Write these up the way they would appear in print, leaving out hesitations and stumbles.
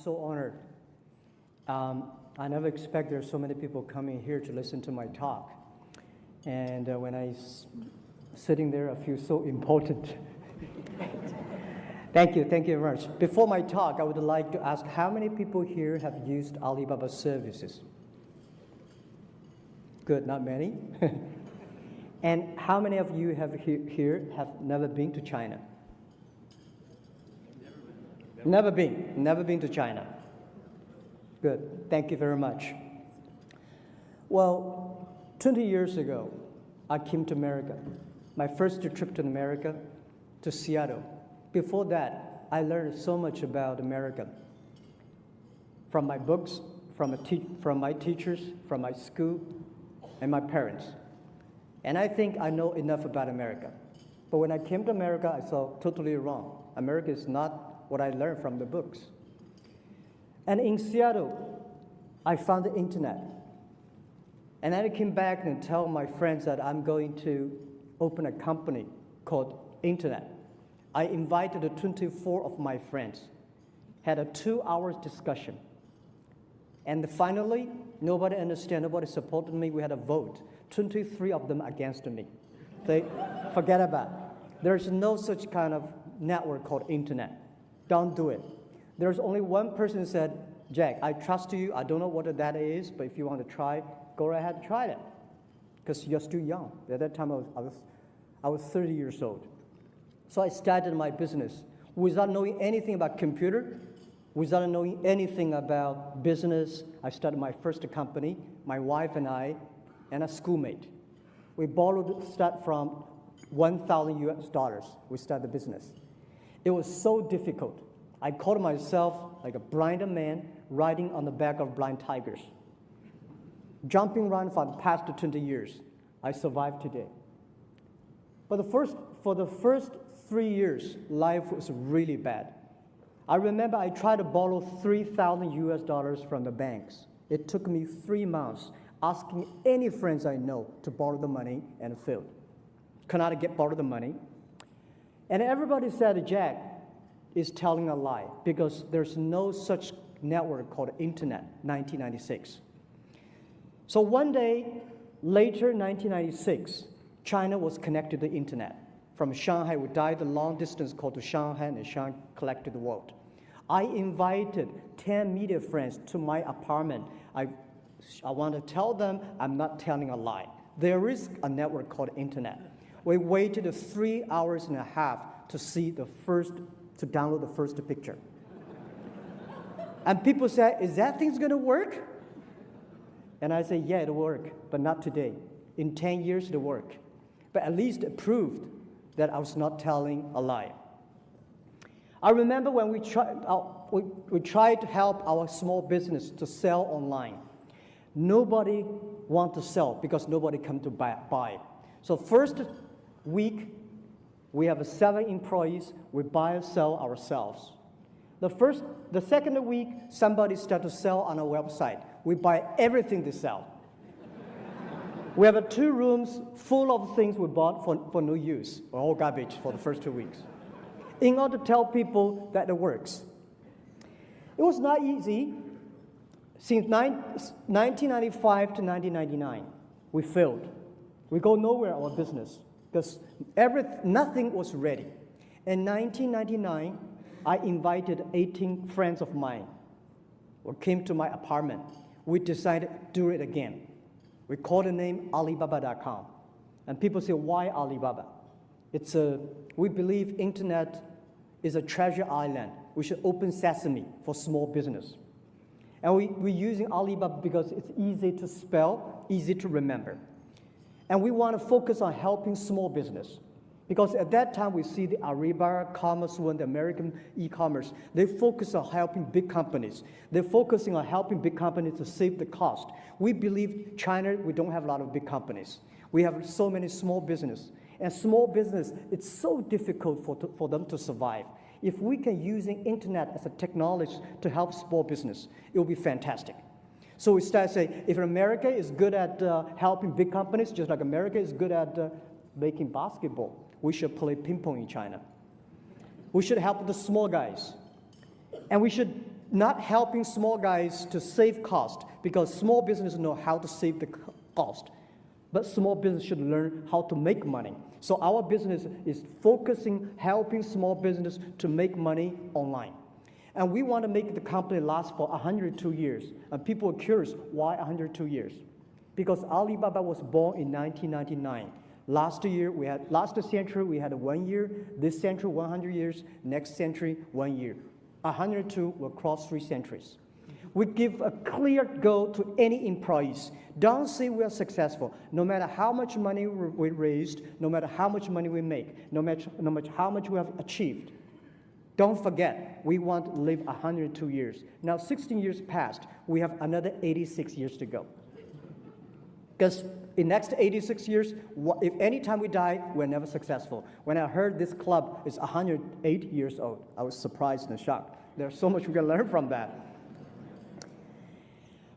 so honored. I never expect there are so many people coming here to listen to my talk. And when sitting there, I feel so important. Thank you very much. Before my talk, I would like to ask how many people here have used Alibaba services? Good, not many. And how many of you here have never been to China? Never been to China. Good, thank you very much. Well, 20 years ago, I came to America. My first trip to America, to Seattle. Before that, I learned so much about America. From my books, from my teachers, from my school, and my parents. And I think I know enough about America. But when I came to America, I saw totally wrong. America is not what I learned from the books. And in Seattle, I found the internet. And then I came back and tell my friends that I'm going to open a company called Internet. I invited 24 of my friends, had a 2-hour discussion. And finally, nobody understood, nobody supported me. We had a vote. 23 of them against me. They forget about it. There's no such kind of network called Internet. Don't do it. There's only one person who said, Jack, I trust you. I don't know what that is, but if you want to try, go ahead and try it. Because you're still young. At that time, I was 30 years old. So I started my business without knowing anything about computer, without knowing anything about business. I started my first company, my wife and I, and a schoolmate. We start from $1,000 US. We started the business. It was so difficult. I called myself like a blind man riding on the back of blind tigers. Jumping around for the past 20 years. I survived today. But for the first 3 years, life was really bad. I remember I tried to borrow $3,000 US from the banks. It took me 3 months asking any friends I know to borrow the money and failed. Could not borrow the money. And everybody said Jack is telling a lie because there's no such network called Internet, 1996. So one day, later 1996, China was connected to the Internet. From Shanghai, we died the long distance called to Shanghai, and Shanghai collected the world. I invited 10 media friends to my apartment. I want to tell them I'm not telling a lie. There is a network called Internet. We waited 3.5 hours to download the first picture. And people said, is that thing's gonna work? And I said, yeah, it'll work, but not today. In 10 years, it'll work. But at least it proved that I was not telling a lie. I remember when we tried to help our small business to sell online. Nobody wanted to sell because nobody come to buy. So first week, we have 7 employees. We buy and sell ourselves. The second week, somebody started to sell on our website. We buy everything they sell. We have 2 rooms full of things we bought for no use, or all garbage for the first 2 weeks, in order to tell people that it works. It was not easy. Since 1995 to 1999, we failed. We go nowhere in our business because nothing was ready. In 1999, I invited 18 friends of mine who came to my apartment. We decided to do it again. We called the name Alibaba.com. And people say, why Alibaba? We believe Internet is a treasure island. We should open sesame for small business. And we're using Alibaba because it's easy to spell, easy to remember. And we want to focus on helping small business. Because at that time, we see the Alibaba, Commerce One, the American e-commerce. They focus on helping big companies. They're focusing on helping big companies to save the cost. We believe China, we don't have a lot of big companies. We have so many small business. And small business, it's so difficult for them to survive. If we can use Internet as a technology to help small business, it will be fantastic. So we start saying, if America is good at helping big companies, just like America is good at making basketball, we should play ping pong in China. We should help the small guys. And we should not helping small guys to save cost, because small businesses know how to save the cost. But small business should learn how to make money. So our business is focusing, helping small business to make money online. And we want to make the company last for 102 years. And people are curious, why 102 years? Because Alibaba was born in 1999. Last century we had 1 year, this century 100 years, next century 1 year. 102 will cross 3 centuries. We give a clear goal to any employees. Don't say we are successful. No matter how much money we raised, no matter how much money we make, no matter how much we have achieved, don't forget, we want to live 102 years. Now 16 years passed, we have another 86 years to go. Because in next 86 years, if any time we die, we're never successful. When I heard this club is 108 years old, I was surprised and shocked. There's so much we can learn from that.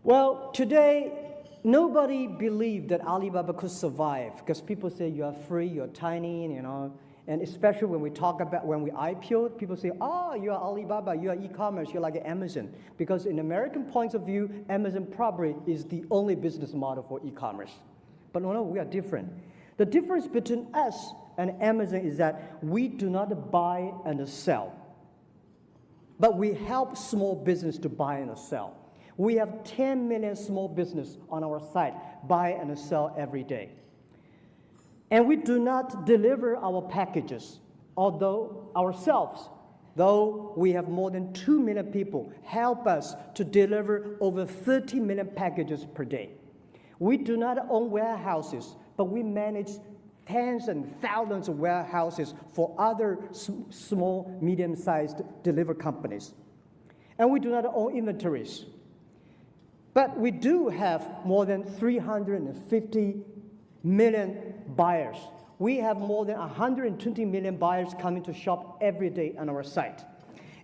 Well, today, nobody believed that Alibaba could survive, because people say you are free, you're tiny, and especially when we talk about, when we IPO'd, people say, oh, you are Alibaba, you are e-commerce, you're like Amazon. Because in American points of view, Amazon probably is the only business model for e-commerce. But no, we are different. The difference between us and Amazon is that we do not buy and sell, but we help small business to buy and sell. We have 10 million small business on our site, buy and sell every day. And we do not deliver our packages, though we have more than 2 million people help us to deliver over 30 million packages per day. We do not own warehouses, but we manage tens and thousands of warehouses for other small, medium-sized delivery companies. And we do not own inventories. But we do have more than 350 million buyers. We have more than 120 million buyers coming to shop every day on our site.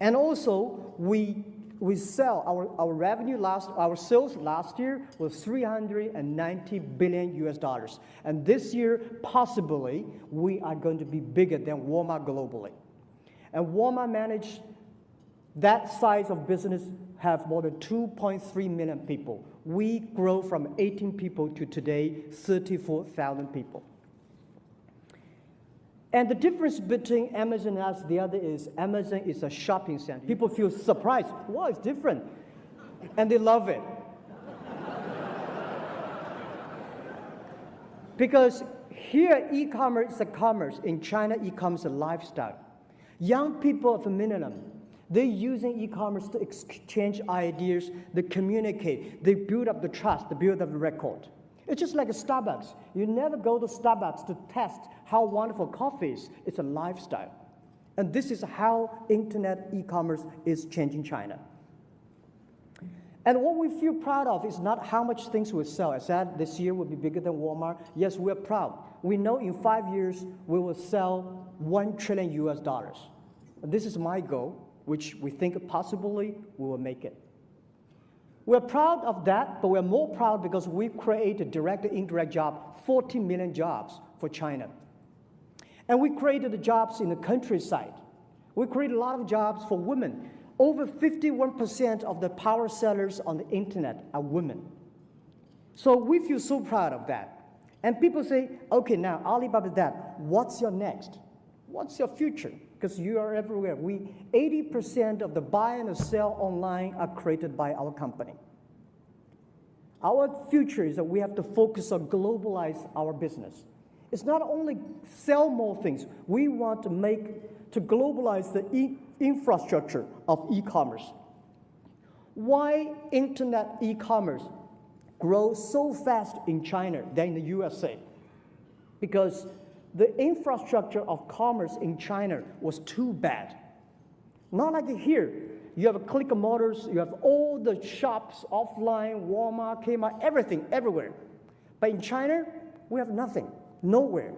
And also, we sell, our revenue our sales last year was $390 billion. And this year, possibly, we are going to be bigger than Walmart globally. And Walmart managed that size of business have more than 2.3 million people. We grow from 18 people to today, 34,000 people. And the difference between Amazon and us, the other is Amazon is a shopping center. People feel surprised. Wow, it's different. And they love it. Because here, e-commerce is a commerce. In China, e-commerce is a lifestyle. Young people are familiar. They're using e-commerce to exchange ideas, they communicate, they build up the trust, they build up the record. It's just like a Starbucks. You never go to Starbucks to test how wonderful coffee is. It's a lifestyle. And this is how internet e-commerce is changing China. And what we feel proud of is not how much things we sell. I said this year will be bigger than Walmart. Yes, we're proud. We know in 5 years we will sell $1 trillion. This is my goal, which we think possibly we will make it. We're proud of that, but we're more proud because we created direct and indirect jobs, 40 million jobs for China. And we created the jobs in the countryside. We created a lot of jobs for women. Over 51% of the power sellers on the internet are women. So we feel so proud of that. And people say, okay, now Alibaba that, what's your next? What's your future? Because you are everywhere. 80% of the buy and sell online are created by our company. Our future is that we have to focus on globalize our business. It's not only sell more things. We want to globalize the infrastructure of e-commerce. Why internet e-commerce grows so fast in China than in the USA? Because the infrastructure of commerce in China was too bad. Not like here. You have click motors, you have all the shops offline, Walmart, Kmart, everything, everywhere. But in China, we have nothing, nowhere.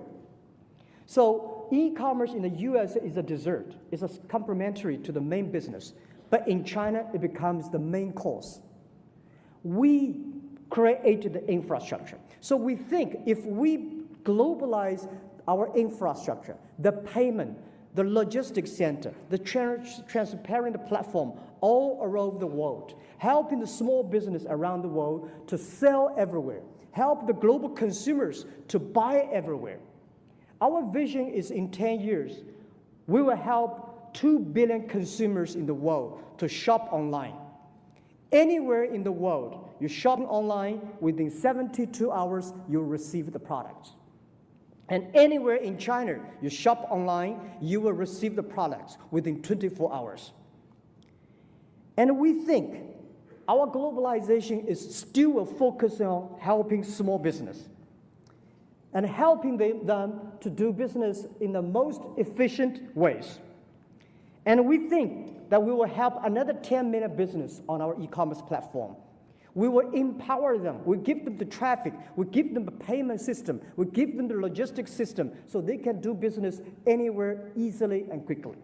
So e-commerce in the US is a dessert. It's a complementary to the main business. But in China, it becomes the main course. We created the infrastructure. So we think if we globalize our infrastructure, the payment, the logistics center, the transparent platform all around the world, helping the small business around the world to sell everywhere, help the global consumers to buy everywhere. Our vision is in 10 years, we will help 2 billion consumers in the world to shop online. Anywhere in the world, you shop online, within 72 hours, you'll receive the products. And anywhere in China, you shop online, you will receive the products within 24 hours. And we think our globalization is still a focus on helping small business and helping them to do business in the most efficient ways. And we think that we will help another 10 million business on our e-commerce platform. We will empower them. We give them the traffic. We give them the payment system. We give them the logistics system so they can do business anywhere easily and quickly.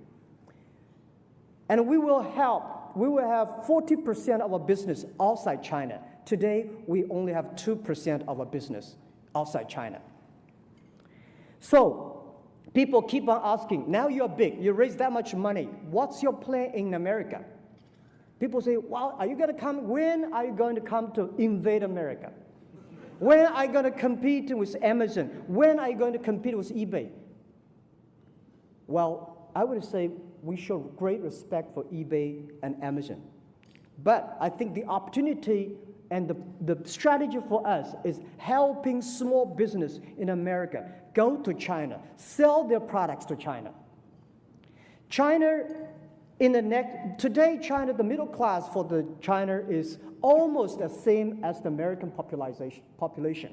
And we will have 40% of our business outside China. Today, we only have 2% of our business outside China. So people keep on asking, now you're big, you raise that much money, what's your plan in America? People say, well, are you going to come? When are you going to come to invade America? When are you going to compete with Amazon? When are you going to compete with eBay? Well, I would say we show great respect for eBay and Amazon. But I think the opportunity and the strategy for us is helping small business in America go to China, sell their products to China. Today, China, the middle class for China is almost the same as the American population.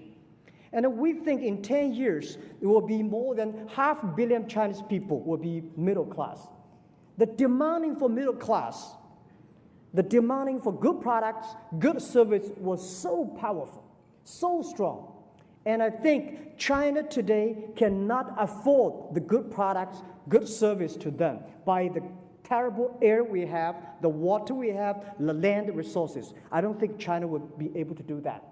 And we think in 10 years, there will be more than 500 million Chinese people will be middle class. The demanding for middle class, the demanding for good products, good service was so powerful, so strong. And I think China today cannot afford the good products, good service to them by the terrible air we have, the water we have, the land resources. I don't think China would be able to do that.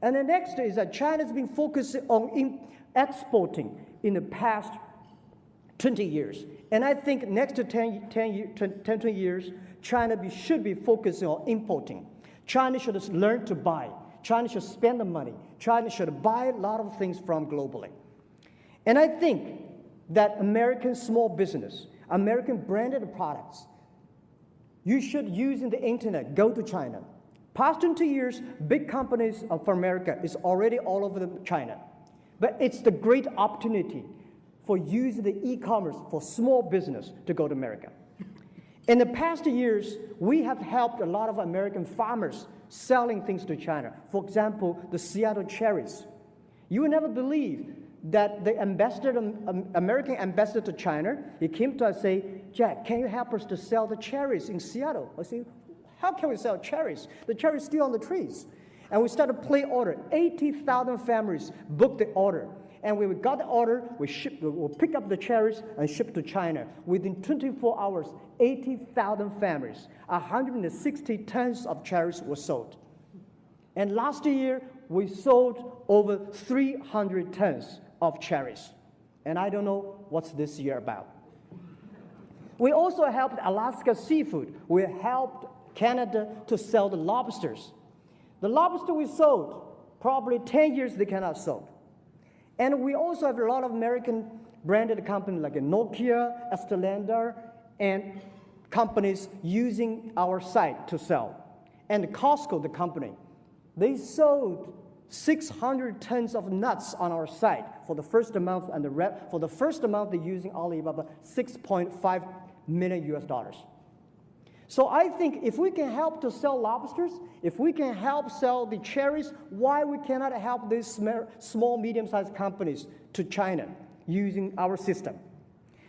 And the next is that China's been focusing on exporting in the past 20 years. And I think next to 20 years, China should be focusing on importing. China should learn to buy. China should spend the money. China should buy a lot of things from globally. And I think that American small business, American branded products, you should use in the internet, go to China. Past 20 years, big companies from America is already all over China. But it's the great opportunity for using the e-commerce for small business to go to America. In the past years, we have helped a lot of American farmers selling things to China. For example, the Seattle cherries. You will never believe that the American ambassador to China, he came to us and say, Jack, can you help us to sell the cherries in Seattle? I say, how can we sell cherries? The cherries still on the trees. And we started to place order. 80,000 families booked the order. And when we got the order, we'll pick up the cherries and ship to China. Within 24 hours, 80,000 families, 160 tons of cherries were sold. And last year, we sold over 300 tons of cherries. And I don't know what's this year about. We also helped Alaska Seafood. We helped Canada to sell the lobsters. The lobster we sold, probably 10 years they cannot sold. And we also have a lot of American branded companies like Nokia, Estelander, and companies using our site to sell. And Costco, the company, they sold 600 tons of nuts on our site for the first month, and for the first month they're using Alibaba $6.5 million. So I think if we can help to sell lobsters, if we can help sell the cherries, why we cannot help these small, medium-sized companies to China using our system?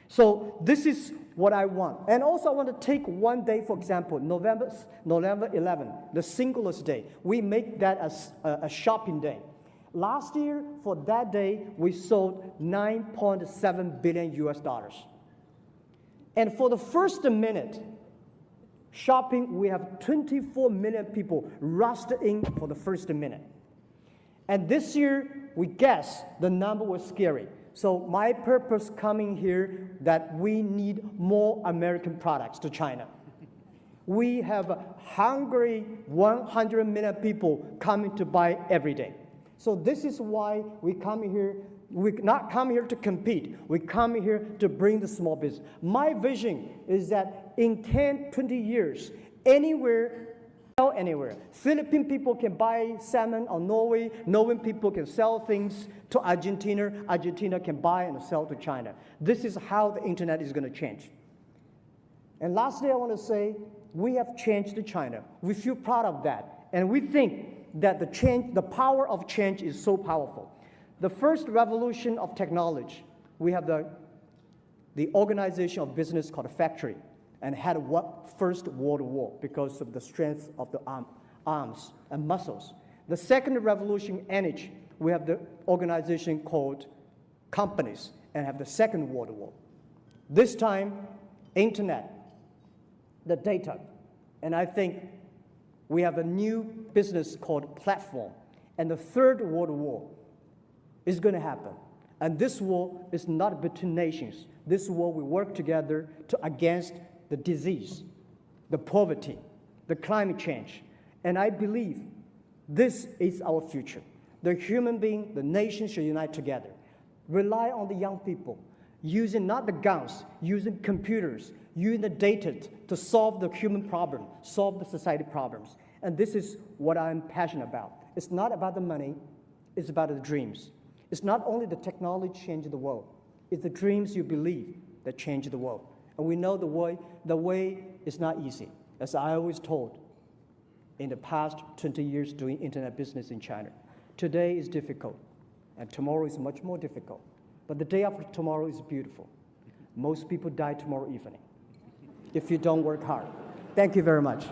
So this is what I want. And also I want to take one day, for example, November 11, the Singles Day. We make that as a shopping day. Last year, for that day, we sold $9.7 billion. And for the first minute, shopping, we have 24 million people rushed in for the first minute. And this year, we guess the number was scary. So my purpose coming here that we need more American products to China. We have a hungry 100 million people coming to buy every day. So this is why we come here. We not come here to compete. We come here to bring the small business. My vision is that in 10, 20 years, anywhere, Philippine people can buy salmon on Norway. Norwegian people can sell things to Argentina. Argentina can buy and sell to China. This is how the internet is going to change. And lastly, I want to say, we have changed to China. We feel proud of that. And we think that the power of change is so powerful. The first revolution of technology, we have the organization of business called a factory, and had First World War because of the strength of the arms and muscles. The second revolution, energy, we have the organization called companies, and have the Second World War. This time, internet, the data, and I think we have a new business called platform, and the Third World War is going to happen. And this war is not between nations. This war we work together against the disease, the poverty, the climate change. And I believe this is our future. The human being, the nation should unite together. Rely on the young people, using not the guns, using computers, using the data to solve the human problem, solve the society problems. And this is what I'm passionate about. It's not about the money, it's about the dreams. It's not only the technology changing the world, it's the dreams you believe that change the world. And we know the way is not easy. As I always told, in the past 20 years doing internet business in China, today is difficult, and tomorrow is much more difficult. But the day after tomorrow is beautiful. Most people die tomorrow evening if you don't work hard. Thank you very much.